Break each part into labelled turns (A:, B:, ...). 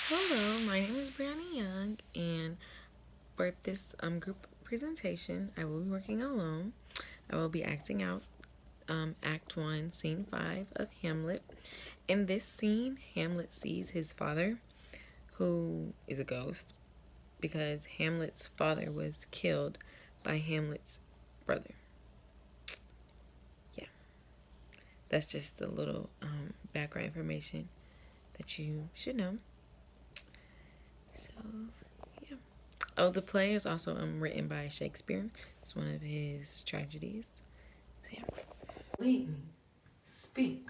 A: Hello, my name is Brianna Young, and for this group presentation, I will be working alone. I will be acting out Act 1, Scene 5 of Hamlet. In this scene, Hamlet sees his father, who is a ghost, because Hamlet's father was killed by Hamlet's brother. Yeah, that's just a little background information that you should know. So, yeah. Oh, the play is also written by Shakespeare. It's one of his tragedies. So, yeah.
B: Lead me. Speak.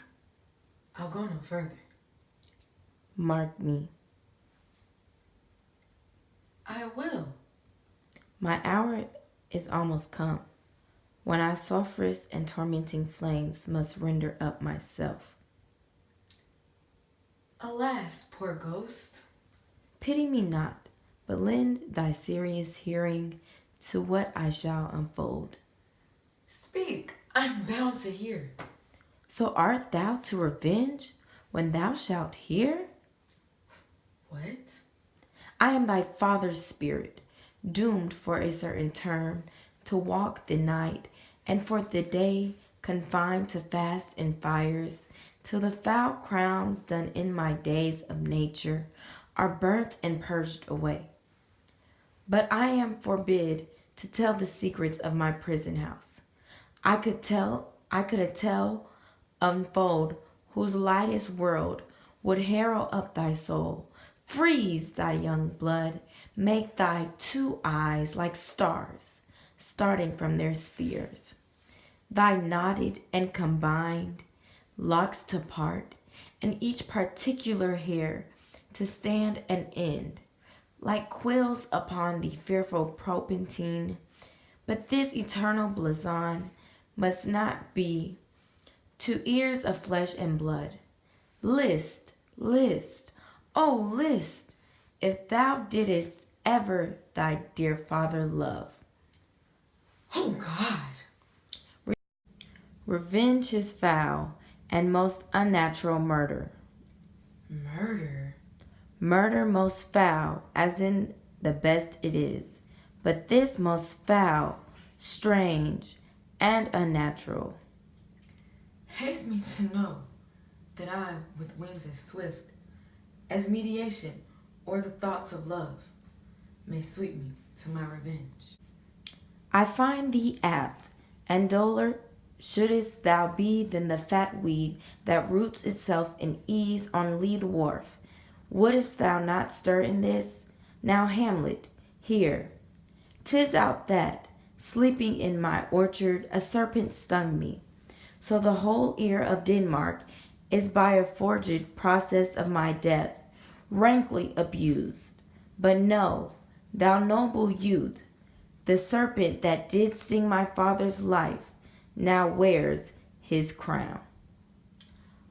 B: I'll go no further.
C: Mark me.
B: I will.
C: My hour is almost come, when I sulphurous and tormenting flames must render up myself.
B: Alas, poor ghost.
C: Pity me not, but lend thy serious hearing to what I shall unfold.
B: Speak. I'm bound to hear.
C: So art thou to revenge when thou shalt hear?
B: What?
C: I am thy father's spirit, doomed for a certain term to walk the night, and for the day confined to fast and fires, till the foul crimes done in my days of nature are burnt and purged away. But I am forbid to tell the secrets of my prison house. I could a tell unfold whose lightest world would harrow up thy soul, freeze thy young blood, make thy two eyes like stars starting from their spheres, thy knotted and combined locks to part, and each particular hair to stand an end, like quills upon the fearful propentine. But this eternal blazon must not be to ears of flesh and blood. List, list, oh list, if thou didst ever thy dear father love.
B: Oh, God.
C: Revenge his foul and most unnatural murder.
B: Murder?
C: Murder most foul, as in the best it is, but this most foul, strange, and unnatural.
B: Haste me to know that I, with wings as swift as mediation or the thoughts of love, may sweep me to my revenge.
C: I find thee apt, and duller shouldst thou be than the fat weed that roots itself in ease on Lee the wharf. Wouldst thou not stir in this? Now, Hamlet, hear. 'Tis out that, sleeping in my orchard, a serpent stung me. So the whole ear of Denmark is by a forged process of my death, rankly abused. But know, thou noble youth, the serpent that did sting my father's life now wears his crown.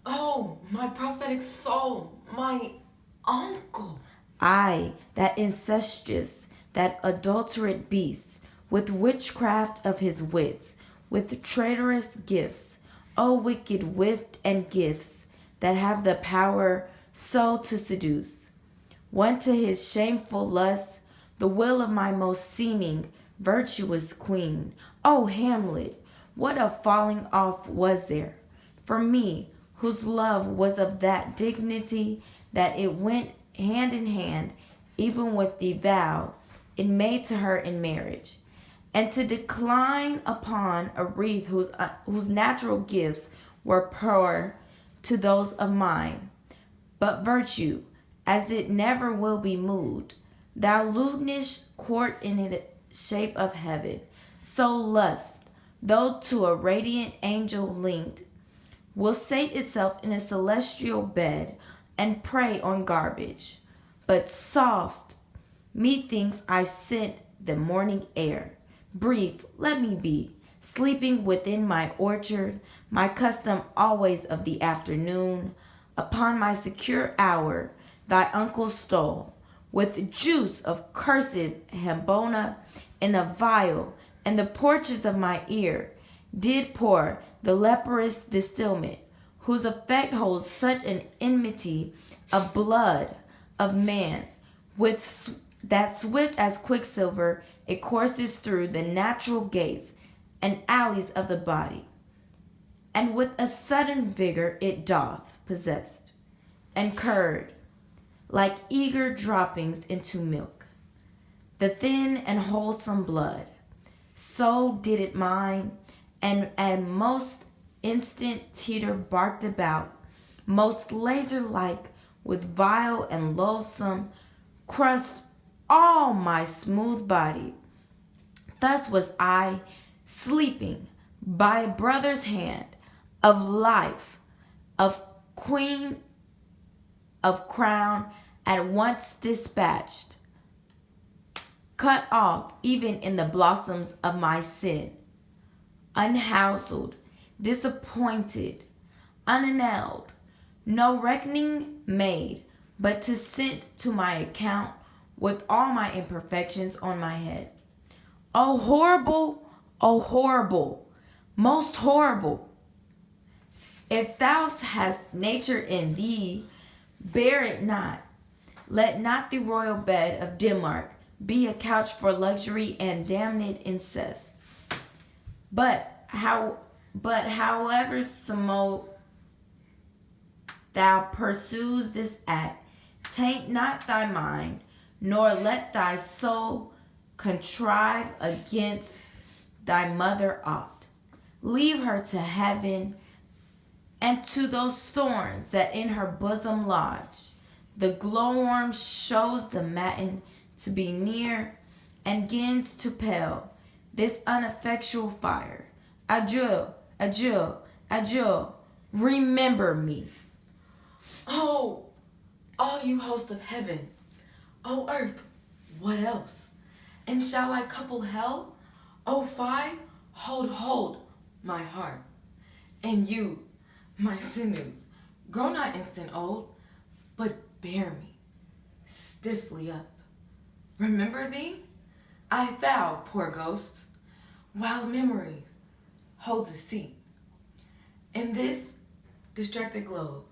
B: Oh, my prophetic soul, my uncle.
C: I, that incestuous, that adulterate beast, with witchcraft of his wits, with traitorous gifts, O wicked wit and gifts that have the power so to seduce, one to his shameful lust, the will of my most seeming virtuous queen. O Hamlet, what a falling off was there for me, whose love was of that dignity that it went hand in hand even with the vow it made to her in marriage, and to decline upon a wreath whose natural gifts were poor to those of mine. But virtue, as it never will be moved, thou lewdness court in it shape of heaven, so lust, though to a radiant angel linked, will sate itself in a celestial bed and prey on garbage. But soft, methinks I scent the morning air. Brief, let me be, sleeping within my orchard, my custom always of the afternoon. Upon my secure hour, thy uncle stole, with juice of cursed hambona in a vial, and the porches of my ear did pour the leprous distilment, whose effect holds such an enmity of blood of man, that swift as quicksilver, it courses through the natural gates and alleys of the body, and with a sudden vigor it doth possessed, and curd, like eager droppings into milk, the thin and wholesome blood. So did it mine, and most instant teeter barked about, most laser-like with vile and loathsome crust all my smooth body. Thus was I sleeping by a brother's hand, of life, of queen, of crown, at once dispatched, cut off even in the blossoms of my sin, unhoused, disappointed, unanelled, no reckoning made, but to sent to my account with all my imperfections on my head. O horrible, most horrible! If thou hast nature in thee, bear it not. Let not the royal bed of Denmark be a couch for luxury and damned incest. But however small thou pursues this act, taint not thy mind, nor let thy soul contrive against thy mother aught. Leave her to heaven and to those thorns that in her bosom lodge. The glowworm shows the matin to be near, and begins to pale this ineffectual fire. Adieu, adieu, adieu, remember me.
B: Oh, all you host of heaven, O earth, what else? And shall I couple hell? O fie, hold, my heart. And you, my sinews, grow not instant old, but bear me stiffly up. Remember thee? Thou, poor ghost, while memory holds a seat in this distracted globe.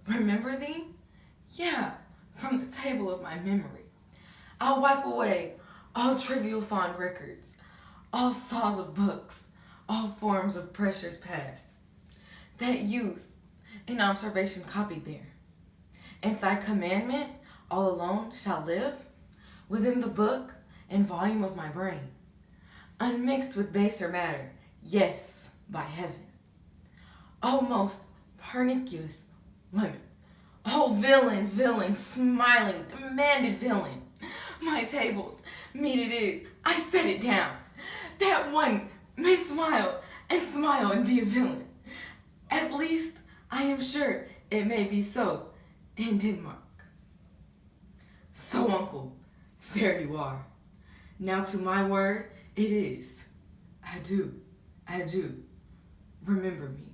B: Remember thee? Yeah, from the table of my memory. I'll wipe away all trivial fond records, all saws of books, all forms of pressures past, that youth in observation copied there. And thy commandment all alone shall live within the book and volume of my brain, unmixed with baser matter, yes, by heaven. O most pernicious women, O villain, smiling, demanded villain, my tables, meat it is, I set it down, that one may smile and be a villain. At least I am sure it may be so in Denmark. So, uncle, there you are. Now to my word, it is. Adieu. Remember me.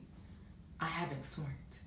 B: I haven't sworn it.